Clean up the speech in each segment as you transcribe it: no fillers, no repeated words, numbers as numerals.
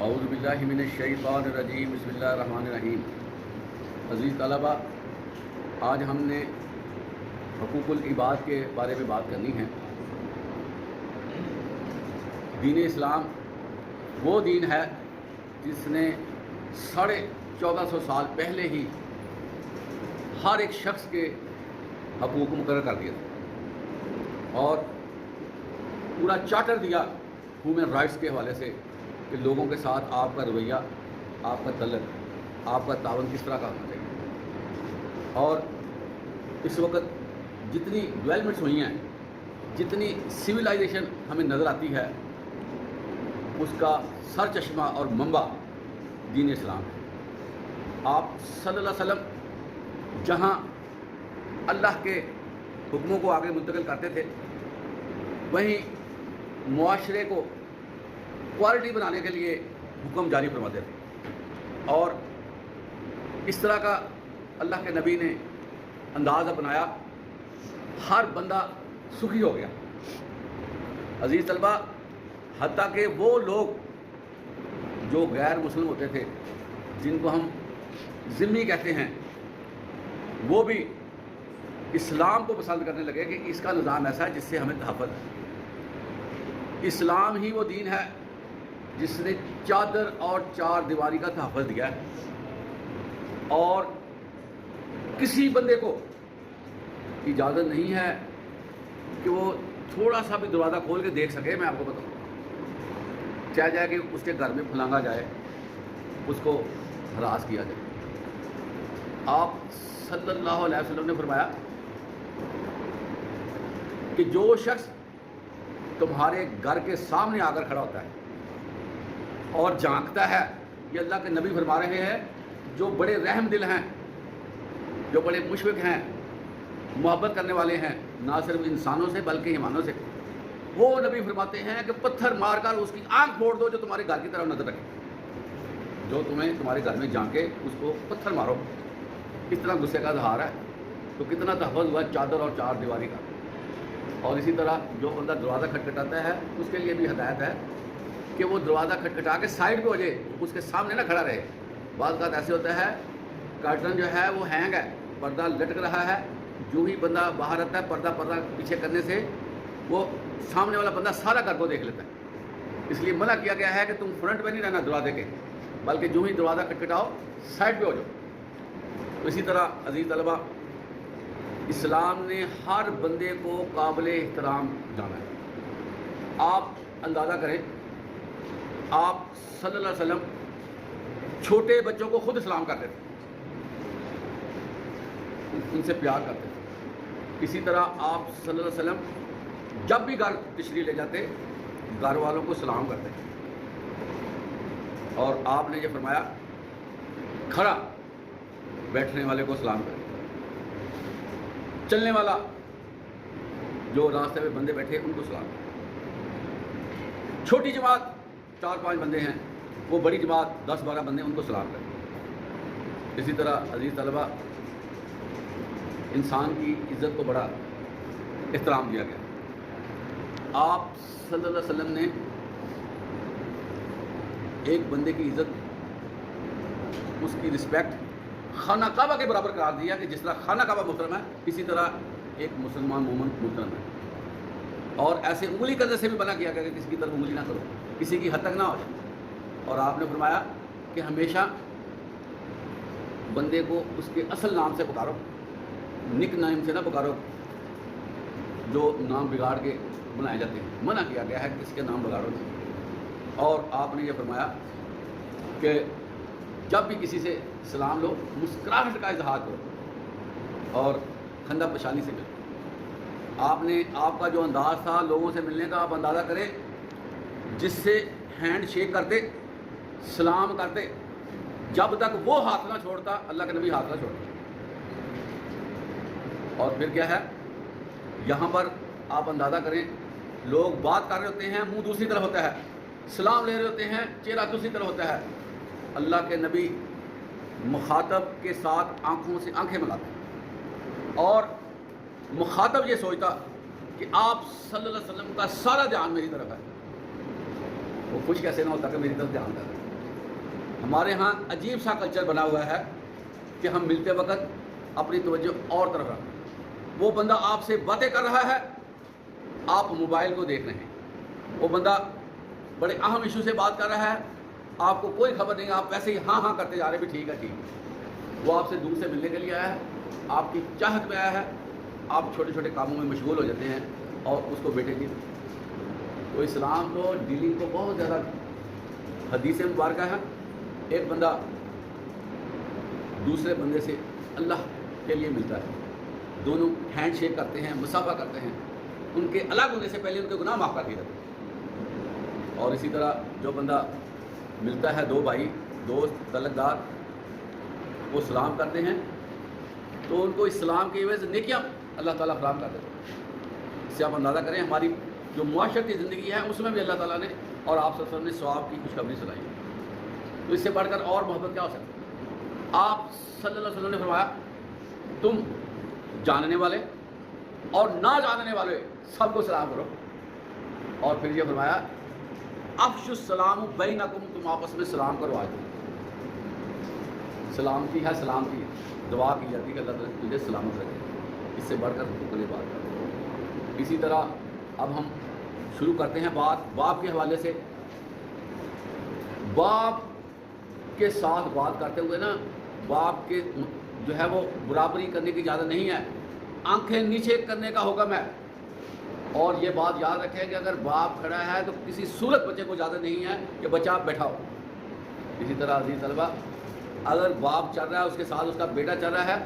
اعوذ باللہ من الشیطان الرجیم بسم اللہ الرحمن الرحیم۔ عزیز طلبہ، آج ہم نے حقوق العباد کے بارے میں بات کرنی ہے۔ دین اسلام وہ دین ہے جس نے 1450 سال پہلے ہی ہر ایک شخص کے حقوق مقرر کر دیے تھے اور پورا چارٹر دیا ہیومن رائٹس کے حوالے سے کہ لوگوں کے ساتھ آپ کا رویہ، آپ کا تعلق، آپ کا تعاون کس طرح کا ہونا چاہیے۔ اور اس وقت جتنی ڈیولپمنٹس ہوئی ہیں، جتنی سویلائزیشن ہمیں نظر آتی ہے، اس کا سر چشمہ اور منبع دین اسلام ہے۔ آپ صلی اللہ علیہ وسلم جہاں اللہ کے حکموں کو آگے منتقل کرتے تھے، وہیں معاشرے کو کوالٹی بنانے کے لیے حکم جاری فرماتے تھے، اور اس طرح کا اللہ کے نبی نے انداز اپنایا، ہر بندہ سکھی ہو گیا۔ عزیز طلبہ، حتیٰ کہ وہ لوگ جو غیر مسلم ہوتے تھے، جن کو ہم ذمہ کہتے ہیں، وہ بھی اسلام کو پسند کرنے لگے کہ اس کا نظام ایسا ہے جس سے ہمیں تحفظ ہے۔ اسلام ہی وہ دین ہے جس نے چادر اور چار دیواری کا تحفظ دیا ہے، اور کسی بندے کو اجازت نہیں ہے کہ وہ تھوڑا سا بھی دروازہ کھول کے دیکھ سکے۔ میں آپ کو بتاؤں، چاہے جائے کہ اس کے گھر میں پھلانگا جائے، اس کو ہراس کیا جائے۔ آپ صلی اللہ علیہ وسلم نے فرمایا کہ جو شخص تمہارے گھر کے سامنے آ کر کھڑا ہوتا ہے اور جھانکتا ہے، یہ اللہ کے نبی فرما رہے ہیں، جو بڑے رحم دل ہیں، جو بڑے مشفق ہیں، محبت کرنے والے ہیں، نہ صرف انسانوں سے بلکہ ایمانوں سے، وہ نبی فرماتے ہیں کہ پتھر مار کر اس کی آنکھ پھوڑ دو جو تمہارے گھر کی طرف نظر رکھے۔ جو تمہیں تمہارے گھر میں جھانکے اس کو پتھر مارو۔ اس طرح غصے کا اظہار ہے تو کتنا تحفظ ہوا چادر اور چار دیواری کا۔ اور اسی طرح جو بندہ دروازہ کھٹکھٹاتا ہے، اس کے لیے بھی ہدایت ہے کہ وہ دروازہ کھٹکھٹا کے سائڈ پہ ہو جائے، اس کے سامنے نہ کھڑا رہے۔ بعض اوقات ایسے ہوتا ہے کرٹن جو ہے وہ ہینگ ہے، پردہ لٹک رہا ہے، جو ہی بندہ باہر آتا ہے پردہ پیچھے کرنے سے وہ سامنے والا بندہ سارا گھر کو دیکھ لیتا ہے۔ اس لیے منع کیا گیا ہے کہ تم فرنٹ پہ نہیں رہنا دروازے کے، بلکہ جو ہی دروازہ کھٹکھٹاؤ سائڈ پہ ہو جاؤ۔ اسی طرح عزیز طلبہ، اسلام نے ہر بندے کو قابل احترام جانا ہے۔ آپ اندازہ کریں، آپ صلی اللہ علیہ وسلم چھوٹے بچوں کو خود اسلام کرتے تھے، ان سے پیار کرتے تھے۔ اسی طرح آپ صلی اللہ علیہ وسلم جب بھی گھر تشریف لے جاتے، گھر والوں کو سلام کرتے تھے، اور آپ نے یہ فرمایا کھڑا بیٹھنے والے کو سلام کرے، چلنے والا جو راستے میں بندے بیٹھے ان کو سلام کرے، چھوٹی جماعت 4-5 بندے ہیں، وہ بڑی جماعت 10-12 بندے ان کو سلام کرے۔ اسی طرح عزیز طلبہ، انسان کی عزت کو بڑا احترام دیا گیا۔ آپ صلی اللہ علیہ وسلم نے ایک بندے کی عزت، اس کی رسپیکٹ خانہ کعبہ کے برابر قرار دیا کہ جس طرح خانہ کعبہ محترم ہے، اسی طرح ایک مسلمان مومن محترم ہے۔ اور ایسے انگلی کرنے سے بھی منع کیا گیا کہ کسی کی طرف انگلی نہ کرو، کسی کی حد تک نہ ہو جائے۔ اور آپ نے فرمایا کہ ہمیشہ بندے کو اس کے اصل نام سے پکارو، نک نیم سے نہ پکارو جو نام بگاڑ کے بنائے جاتے ہیں۔ منع کیا گیا ہے کہ کسی کے نام بگاڑو نہیں۔ اور آپ نے یہ فرمایا کہ جب بھی کسی سے سلام لو، مسکراہٹ کا اظہار کرو اور خندہ پشانی سے ملو۔ آپ کا جو انداز تھا لوگوں سے ملنے کا، آپ اندازہ کریں، جس سے ہینڈ شیک کرتے، سلام کرتے، جب تک وہ ہاتھ نہ چھوڑتا اللہ کے نبی ہاتھ نہ چھوڑتا۔ اور پھر کیا ہے، یہاں پر آپ اندازہ کریں، لوگ بات کر رہے ہوتے ہیں، منہ دوسری طرف ہوتا ہے، سلام لے رہے ہوتے ہیں، چہرہ دوسری طرف ہوتا ہے۔ اللہ کے نبی مخاطب کے ساتھ آنکھوں سے آنکھیں ملاتے، اور مخاطب یہ سوچتا کہ آپ صلی اللہ علیہ وسلم کا سارا دھیان میری طرف ہے، وہ خوش کیسے نہ ہوتا کہ میری طرف دھیان کر رہے ہیں۔ ہمارے ہاں عجیب سا کلچر بنا ہوا ہے کہ ہم ملتے وقت اپنی توجہ اور طرف رکھیں. وہ بندہ آپ سے باتیں کر رہا ہے, آپ موبائل کو دیکھ رہے ہیں. وہ بندہ بڑے اہم ایشو سے بات کر رہا ہے, آپ کو کوئی خبر نہیں, آپ ویسے ہی ہاں ہاں کرتے جا رہے ہیں, بھی ٹھیک ہے ٹھیک ہے. وہ آپ سے دور سے ملنے کے لیے آیا ہے, آپ کی چاہت میں آیا ہے, آپ چھوٹے چھوٹے کاموں میں مشغول ہو جاتے ہیں اور اس کو بیٹے کی. تو اسلام کو ڈیلنگ کو بہت زیادہ حدیث مبارکہ ہے. ایک بندہ دوسرے بندے سے اللہ کے لیے ملتا ہے, دونوں ہینڈ شیک کرتے ہیں, مصافحہ کرتے ہیں, ان کے الگ ہونے سے پہلے ان کے گناہ معاف کر دیے جاتے ہیں. اور اسی طرح جو بندہ ملتا ہے, دو بھائی دوست تعلق دار, وہ سلام کرتے ہیں تو ان کو اسلام کی وجہ سے نیکیاں اللہ تعالیٰ فراہم کر دیتے ہیں. اس سے آپ اندازہ کریں ہماری جو معاشرتی زندگی ہے اس میں بھی اللہ تعالیٰ نے اور آپ صلی اللہ علیہ وسلم نے ثواب کی خوشخبری سنائی. تو اس سے بڑھ کر اور محبت کیا ہو سکتی ہے؟ آپ صلی اللہ علیہ وسلم نے فرمایا تم جاننے والے اور نہ جاننے والے سب کو سلام کرو. اور پھر یہ فرمایا افشوا السلام بینکم, تم آپس میں سلام کرو. آج سلامتی ہے, سلامتی ہے, دعا کی جاتی ہے کہ اللہ تعالیٰ تجھے سلامت رکھے. اس سے بڑھ کر حقوق کی بات کرتے ہیں. اسی طرح اب ہم شروع کرتے ہیں بات باپ کے حوالے سے. باپ کے ساتھ بات کرتے ہوئے نا, باپ کے جو ہے وہ برابری کرنے کی اجازت نہیں ہے, آنکھیں نیچے کرنے کا حکم ہے. اور یہ بات یاد رکھیں کہ اگر باپ کھڑا ہے تو کسی صورت بچے کو اجازت نہیں ہے کہ بچہ آپ بیٹھا ہو. اسی طرح عزیز طلبہ, اگر باپ چل رہا ہے اس کے ساتھ اس کا بیٹا چل رہا ہے,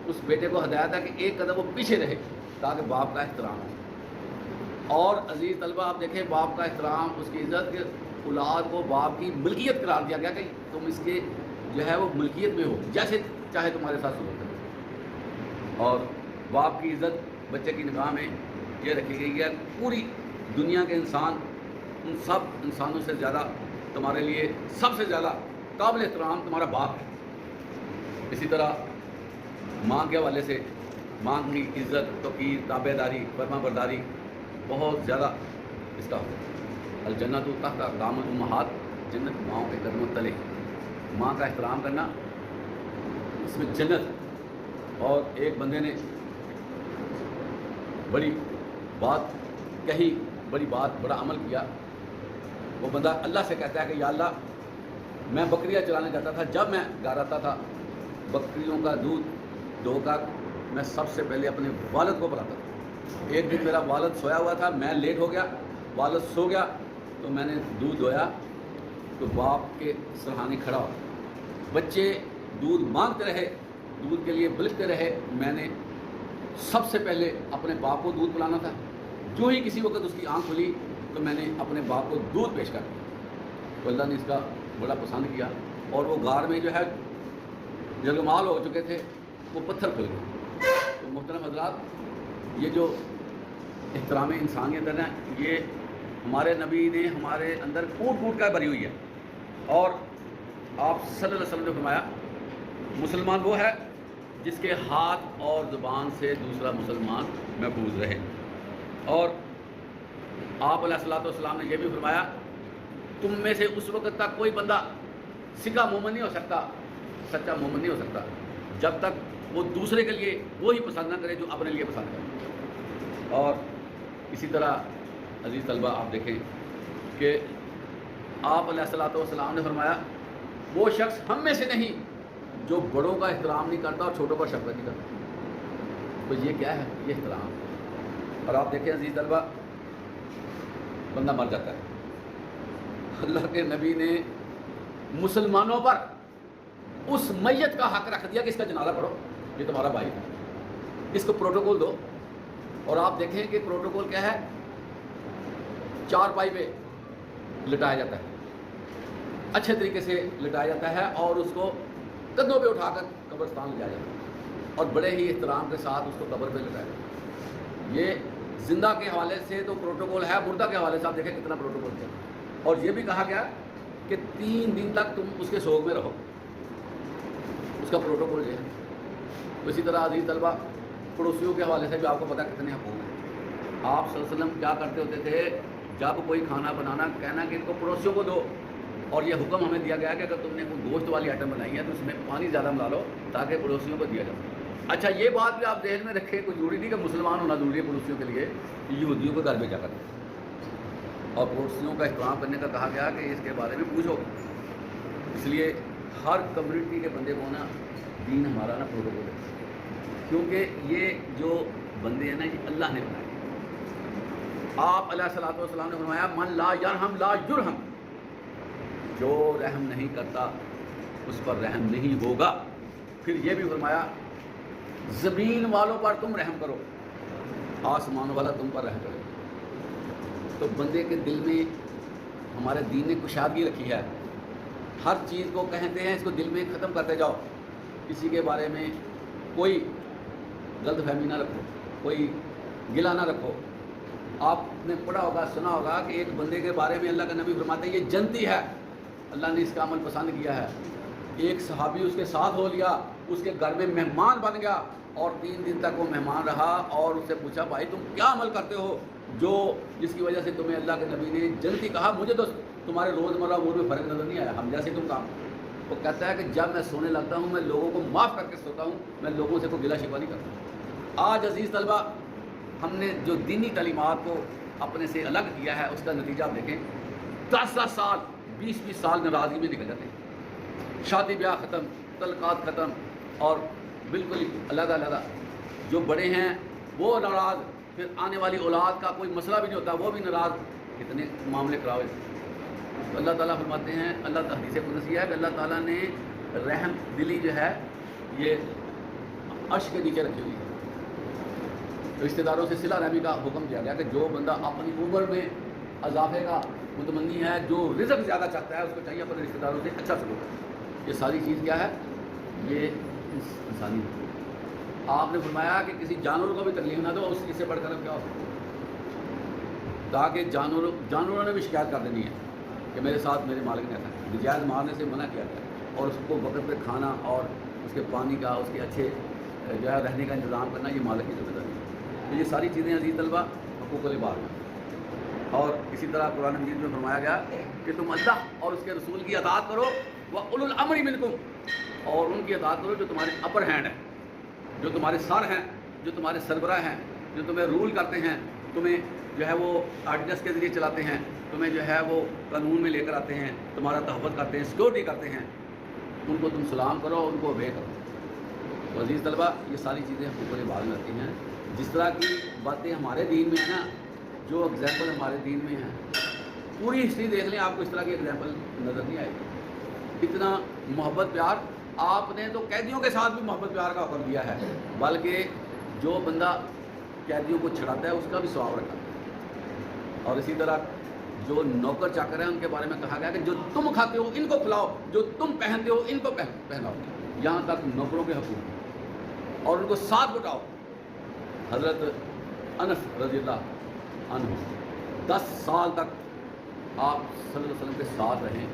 اس بیٹے کو ہدایت ہے کہ ایک قدم وہ پیچھے رہے تاکہ باپ کا احترام ہو. اور عزیز طلبہ آپ دیکھیں باپ کا احترام, اس کی عزت, کہ اولاد کو باپ کی ملکیت قرار دیا گیا کہ تم اس کے جو ہے وہ ملکیت میں ہو, جیسے چاہے تمہارے ساتھ سلوک کرے. اور باپ کی عزت بچے کی نگاہ میں یہ رکھی گئی ہے پوری دنیا کے انسان, ان سب انسانوں سے زیادہ تمہارے لیے سب سے زیادہ قابل احترام تمہارا باپ ہے. اسی طرح ماں کے حوالے سے ماں کی عزت, توقیر, تابع داری, فرما برداری بہت زیادہ اس کا ہوتا ہے. الجنت تحت اقدام الامہات, جنت ماؤں کے قدموں تلے. ماں کا احترام کرنا اس میں جنت. اور ایک بندے نے بڑی بات کہی, بڑی بات, بڑا عمل کیا. وہ بندہ اللہ سے کہتا ہے کہ یا اللہ, میں بکریاں چلانے جاتا تھا, جب میں گھر آتا تھا بکریوں کا دودھ دو کر میں سب سے پہلے اپنے والد کو پلاتا تھا. ایک دن میرا والد سویا ہوا تھا, میں لیٹ ہو گیا, والد سو گیا, تو میں نے دودھ دویا تو باپ کے سرہانے کھڑا ہو. بچے دودھ مانگتے رہے, دودھ کے لیے بلکتے رہے, میں نے سب سے پہلے اپنے باپ کو دودھ پلانا تھا. جو ہی کسی وقت اس کی آنکھ کھلی تو میں نے اپنے باپ کو دودھ پیش کر دیا. تو اللہ نے اس کا بڑا پسند کیا, اور وہ غار میں جو ہے جلمال ہو چکے تھے, وہ پتھر کھل گئے. تو محترم حضرات, یہ جو احترام انسانیت ہے نا, یہ ہمارے نبی نے ہمارے اندر کوٹ کوٹ کر بھری ہوئی ہے. اور آپ صلی اللہ علیہ وسلم نے فرمایا مسلمان وہ ہے جس کے ہاتھ اور زبان سے دوسرا مسلمان محفوظ رہے. اور آپ علیہ الصلوۃ والسلام نے یہ بھی فرمایا تم میں سے اس وقت تک کوئی بندہ سکا مومن نہیں ہو سکتا, سچا مومن نہیں ہو سکتا, جب تک وہ دوسرے کے لیے وہی پسند نہ کرے جو اپنے لیے پسند کرے. اور اسی طرح عزیز طلبہ آپ دیکھیں کہ آپ علیہ الصلوۃ والسلام نے فرمایا وہ شخص ہم میں سے نہیں جو بڑوں کا احترام نہیں کرتا اور چھوٹوں کا شفقت نہیں کرتا. تو یہ کیا ہے؟ یہ احترام. اور آپ دیکھیں عزیز طلبہ, بندہ مر جاتا ہے, اللہ کے نبی نے مسلمانوں پر اس میت کا حق رکھ دیا کہ اس کا جنازہ پڑھو, یہ تمہارا بھائی ہے, اس کو پروٹوکول دو. اور آپ دیکھیں کہ پروٹوکول کیا ہے, چار پائی پہ لٹایا جاتا ہے, اچھے طریقے سے لٹایا جاتا ہے, اور اس کو کندھوں پہ اٹھا کر قبرستان لے جایا جاتا ہے, اور بڑے ہی احترام کے ساتھ اس کو قبر پہ لٹایا جاتا ہے. یہ زندہ کے حوالے سے تو پروٹوکول ہے, مردہ کے حوالے سے آپ دیکھیں کتنا پروٹوکول ہے. اور یہ بھی کہا گیا کہ 3 دن تک تم اس کے سوگ میں رہو, اس کا پروٹوکول یہ ہے. اسی طرح عزیز طلبہ پڑوسیوں کے حوالے سے بھی آپ کو پتہ کتنے حقوق ہیں. آپ صلی اللہ علیہ وسلم کیا کرتے ہوتے تھے, جب کوئی کھانا بنانا کہنا کہ ان کو پڑوسیوں کو دو, اور یہ حکم ہمیں دیا گیا کہ اگر تم نے کوئی گوشت والی آئٹم بنائی ہے تو اس میں پانی زیادہ ملا لو تاکہ پڑوسیوں کو دیا جائے۔ اچھا یہ بات بھی آپ ذہن میں رکھیں، کوئی ضروری نہیں کہ مسلمان ہونا ضروری ہے پڑوسیوں کے لیے، یہودیوں کے گھر بھیجا کریں اور پڑوسیوں کا احترام کرنے کا کہا گیا کہ اس کے بارے میں پوچھو۔ اس لیے ہر کمیونٹی کے بندے کو نا دین ہمارا نا پروٹوکول ہے، کیونکہ یہ جو بندے ہیں نا یہ اللہ نے بنائے۔ آپ علیہ الصلوۃ والسلام نے فرمایا من لا یرحم لا یرحم، جو رحم نہیں کرتا اس پر رحم نہیں ہوگا۔ پھر یہ بھی فرمایا زمین والوں پر تم رحم کرو، آسمان والا تم پر رحم کرے۔ تو بندے کے دل میں ہمارے دین نے کشادگی رکھی ہے، ہر چیز کو کہتے ہیں اس کو دل میں ختم کرتے جاؤ، کسی کے بارے میں کوئی غلط فہمی نہ رکھو، کوئی گلہ نہ رکھو۔ آپ نے پڑھا ہوگا سنا ہوگا کہ ایک بندے کے بارے میں اللہ کا نبی فرماتے ہیں یہ جنتی ہے، اللہ نے اس کا عمل پسند کیا ہے۔ ایک صحابی اس کے ساتھ ہو لیا، اس کے گھر میں مہمان بن گیا اور 3 دن تک وہ مہمان رہا، اور اس سے پوچھا بھائی تم کیا عمل کرتے ہو جو جس کی وجہ سے تمہیں اللہ کے نبی نے جنتی کہا؟ مجھے تو تمہارے روزمرہ امور میں فرق نظر نہیں آیا، ہم جیسے تم کام۔ وہ کہتا ہے کہ جب میں سونے لگتا ہوں میں لوگوں کو معاف کر کے سوتا ہوں، میں لوگوں سے کوئی گلہ شکوہ نہیں کرتا۔ آج عزیز طلبہ ہم نے جو دینی تعلیمات کو اپنے سے الگ کیا ہے اس کا نتیجہ آپ دیکھیں، 10 سال 20 سال ناراضگی میں نکل جاتے ہیں، شادی بیاہ ختم، تعلقات ختم، اور بالکل ہی علیحدہ۔ جو بڑے ہیں وہ ناراض، پھر آنے والی اولاد کا کوئی مسئلہ بھی نہیں ہوتا وہ بھی ناراض، کتنے معاملے خراب ہیں۔ تو اللہ تعالیٰ فرماتے ہیں، اللہ حدیث قدسی ہے کہ اللہ تعالیٰ نے رحم دلی جو ہے یہ عرش کے نیچے رکھی ہوئی ہے۔ رشتہ داروں سے صلہ رحمی کا حکم دیا گیا کہ جو بندہ اپنی عمر میں اضافے کا متمنی ہے، جو رزق زیادہ چاہتا ہے، اس کو چاہیے اپنے رشتہ داروں سے اچھا سلوک کرے۔ یہ ساری چیز کیا ہے؟ یہ انسانی ہے۔ آپ نے فرمایا کہ کسی جانور کو بھی تکلیف نہ دو، اس سے بڑھ کر کیا ہو سکتا ہے؟ تاکہ جانوروں نے بھی شکایت کر دینی ہے کہ میرے ساتھ میرے مالک نے ایسا نجائز مارنے سے منع کیا گیا، اور اس کو وقت پہ کھانا اور اس کے پانی کا، اس کے اچھے جو ہے رہنے کا انتظام کرنا یہ مالک کی ذمہ داری ہے۔ تو یہ ساری چیزیں عزیز طلبہ حقوق العباد ہیں۔ اور اسی طرح قرآن مجید میں فرمایا گیا کہ تم اللہ اور اس کے رسول کی اطاعت کرو، وَأُولُو الْأَمْرِ مِنْكُمْ، اور ان کی اطاعت کرو جو تمہارے اپر ہینڈ ہیں، جو تمہارے سر ہیں، جو تمہارے سربراہ ہیں، جو تمہیں رول کرتے ہیں، تمہیں جو ہے وہ آرڈیننس کے ذریعے چلاتے ہیں، تمہیں جو ہے وہ قانون میں لے کر آتے ہیں، تمہارا تحفظ کرتے ہیں، سیکورٹی کرتے ہیں، ان کو تم سلام کرو، ان کو اوبے کرو۔ تو عزیز طلبہ یہ ساری چیزیں حقوق العباد میں آتی ہیں۔ جس طرح کی باتیں ہمارے دین میں ہیں نا، جو اگزامپل ہمارے دین میں ہیں، پوری ہسٹری دیکھ لیں آپ کو اس طرح کی اگزامپل نظر نہیں آئے گی۔ اتنا محبت پیار، آپ نے تو قیدیوں کے ساتھ بھی محبت پیار کا حکم دیا ہے، بلکہ جو بندہ قیدیوں کو چھڑاتا ہے اس کا بھی ثواب رکھا ہے۔ اور اسی طرح جو نوکر چاکر ہیں ان کے بارے میں کہا گیا کہ جو تم کھاتے ہو ان کو کھلاؤ، جو تم پہنتے ہو ان کو پہناؤ، یہاں تک نوکروں کے حقوق، اور ان کو ساتھ بٹاؤ۔ حضرت انس رضی اللہ عنہ 10 سال تک آپ صلی اللہ علیہ وسلم کے ساتھ رہیں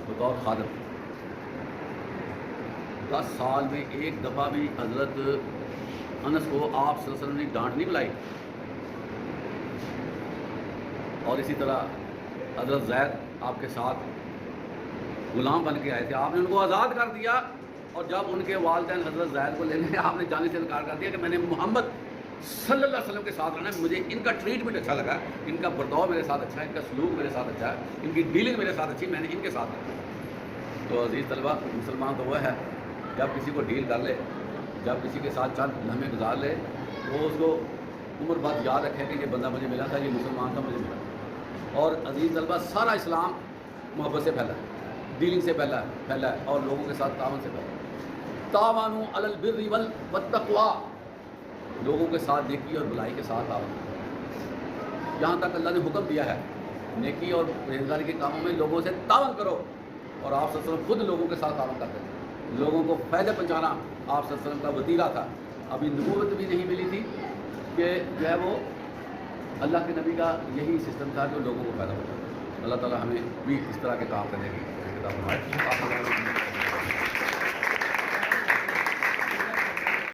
بطور خادم۔ 10 سال میں ایک دفعہ بھی حضرت انس کو آپ صلی اللہ علیہ وسلم نے ڈانٹ نہیں بلائی۔ اور اسی طرح حضرت زید آپ کے ساتھ غلام بن کے آئے تھے، آپ نے ان کو آزاد کر دیا، اور جب ان کے والدین حضرت زید کو لینے آپ نے جانے سے انکار کر دیا کہ میں نے محمد صلی اللہ علیہ وسلم کے ساتھ رہنا ہے، مجھے ان کا ٹریٹمنٹ اچھا لگا، ان کا برتاؤ میرے ساتھ اچھا ہے، ان کا سلوک میرے ساتھ اچھا ہے، ان کی ڈیلنگ میرے ساتھ اچھی، میں نے ان کے ساتھ رہنا۔ تو عزیز طلبہ مسلمان تو وہ ہے جب کسی کو ڈیل کر لے، جب کسی کے ساتھ چند لمحے گزار لے، وہ اس کو عمر بعد یاد رکھے کہ یہ بندہ مجھے ملا تھا، یہ مسلمان تھا، مجھے ملا۔ اور عزیز طلبہ سارا اسلام محبت سے پھیلا ہے، ڈیلنگ سے پھیلا ہے، اور لوگوں کے ساتھ تعاون سے پھیلا ہے۔ تعاونوا علی البر والتقوی، لوگوں کے ساتھ نیکی اور بلائی کے ساتھ تعاون۔ یہاں تک اللہ نے حکم دیا ہے نیکی اور پرہیزگاری کے کاموں میں لوگوں سے تعاون کرو، اور آپ صلی اللہ علیہ وسلم خود لوگوں کے ساتھ تعاون کرتے تھے، لوگوں کو فائدہ پہنچانا آپ صلی اللہ علیہ وسلم کا وتیرہ تھا۔ ابھی نبوت بھی نہیں ملی تھی کہ جو ہے وہ اللہ کے نبی کا یہی سسٹم تھا جو لوگوں کو فائدہ پہنچاتا۔ اللہ تعالیٰ ہمیں بھی اس طرح کے کام کرنے کی